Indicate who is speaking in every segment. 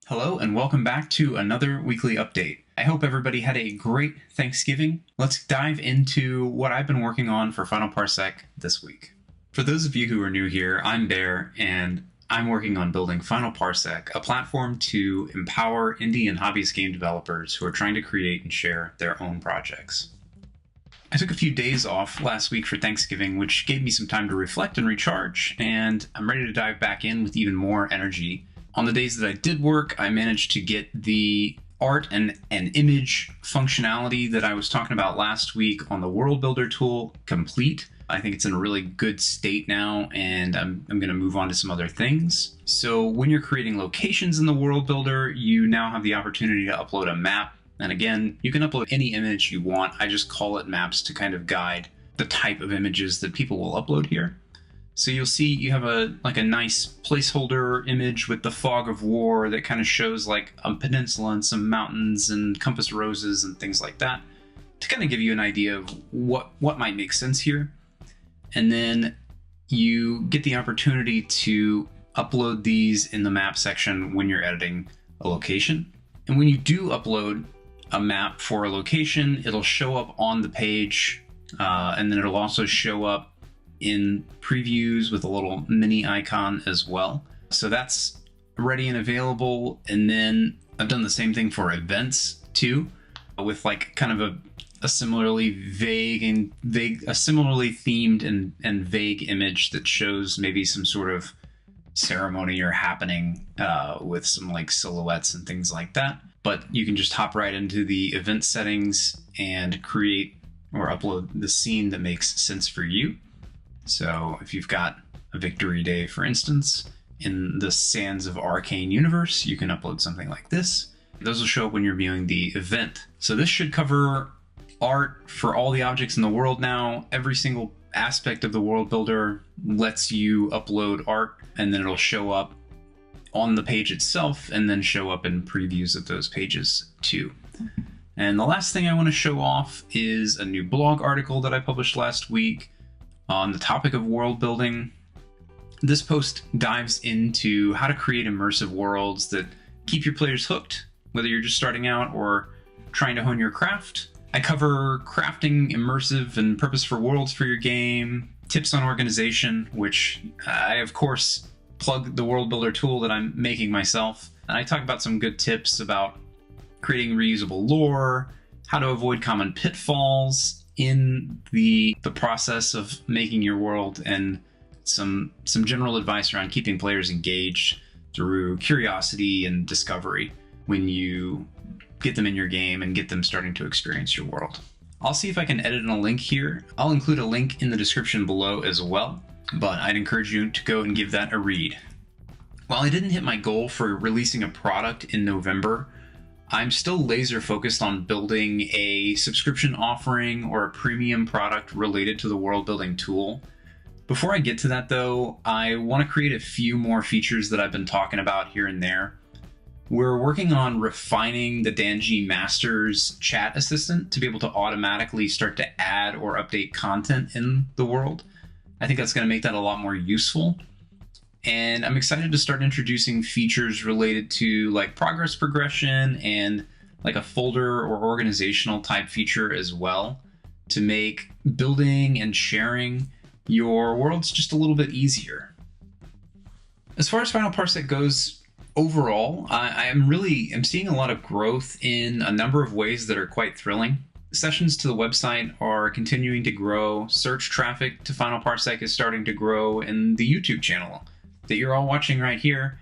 Speaker 1: Hello and welcome back to another weekly update. I hope everybody had a great Thanksgiving. Let's dive into what I've been working on for Final Parsec this week. For those of you who are new here, I'm Bear and I'm working on building Final Parsec, a platform to empower indie and hobbyist game developers who are trying to create and share their own projects. I took a few days off last week for Thanksgiving, which gave me some time to reflect and recharge, and I'm ready to dive back in with even more energy. On the days that I did work, I managed to get the art and image functionality that I was talking about last week on the World Builder tool complete. I think it's in a really good state now, and I'm going to move on to some other things. So when you're creating locations in the World Builder, you now have the opportunity to upload a map. And again, you can upload any image you want. I just call it maps to kind of guide the type of images that people will upload here. So you'll see you have a nice placeholder image with the fog of war that kind of shows like a peninsula and some mountains and compass roses and things like that to kind of give you an idea of what might make sense here. And then you get the opportunity to upload these in the map section when you're editing a location. And when you do upload a map for a location, it'll show up on the page and then it'll also show up in previews with a little mini icon as well. So that's ready and available. And then I've done the same thing for events too, with like kind of a similarly similarly themed and vague image that shows maybe some sort of ceremony or happening with some like silhouettes and things like that. But you can just hop right into the event settings and create or upload the scene that makes sense for you. So if you've got a victory day, for instance, in the Sands of Arcane universe, you can upload something like this. Those will show up when you're viewing the event. So this should cover art for all the objects in the world now. Every single aspect of the World Builder lets you upload art, and then it'll show up on the page itself and then show up in previews of those pages too. And the last thing I want to show off is a new blog article that I published last week on the topic of world building. This post dives into how to create immersive worlds that keep your players hooked, whether you're just starting out or trying to hone your craft. I cover crafting immersive and purposeful worlds for your game, tips on organization, which I of course plug the World Builder tool that I'm making myself. And I talk about some good tips about creating reusable lore, how to avoid common pitfalls in the process of making your world, and some general advice around keeping players engaged through curiosity and discovery when you get them in your game and get them starting to experience your world. I'll see if I can edit in a link here. I'll include a link in the description below as well, but I'd encourage you to go and give that a read. While I didn't hit my goal for releasing a product in November, I'm still laser focused on building a subscription offering or a premium product related to the world building tool. Before I get to that though, I want to create a few more features that I've been talking about here and there. We're working on refining the Danji Masters chat assistant to be able to automatically start to add or update content in the world. I think that's going to make that a lot more useful. And I'm excited to start introducing features related to like progress progression and like a folder or organizational type feature as well, to make building and sharing your worlds just a little bit easier. As far as Final Parsec goes overall, I'm seeing a lot of growth in a number of ways that are quite thrilling. Sessions to the website are continuing to grow. Search traffic to Final Parsec is starting to grow, and the YouTube channel that you're all watching right here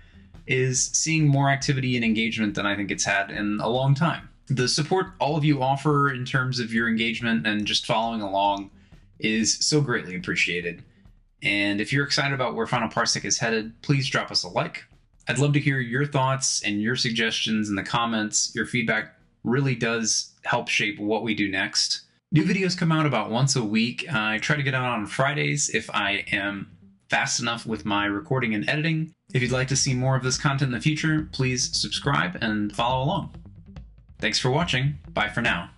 Speaker 1: is seeing more activity and engagement than I think it's had in a long time. The support all of you offer in terms of your engagement and just following along is so greatly appreciated. And if you're excited about where Final Parsec is headed, please drop us a like. I'd love to hear your thoughts and your suggestions in the comments. Your feedback really does help shape what we do next. New videos come out about once a week. I try to get out on Fridays if I am fast enough with my recording and editing. If you'd like to see more of this content in the future, please subscribe and follow along. Thanks for watching. Bye for now.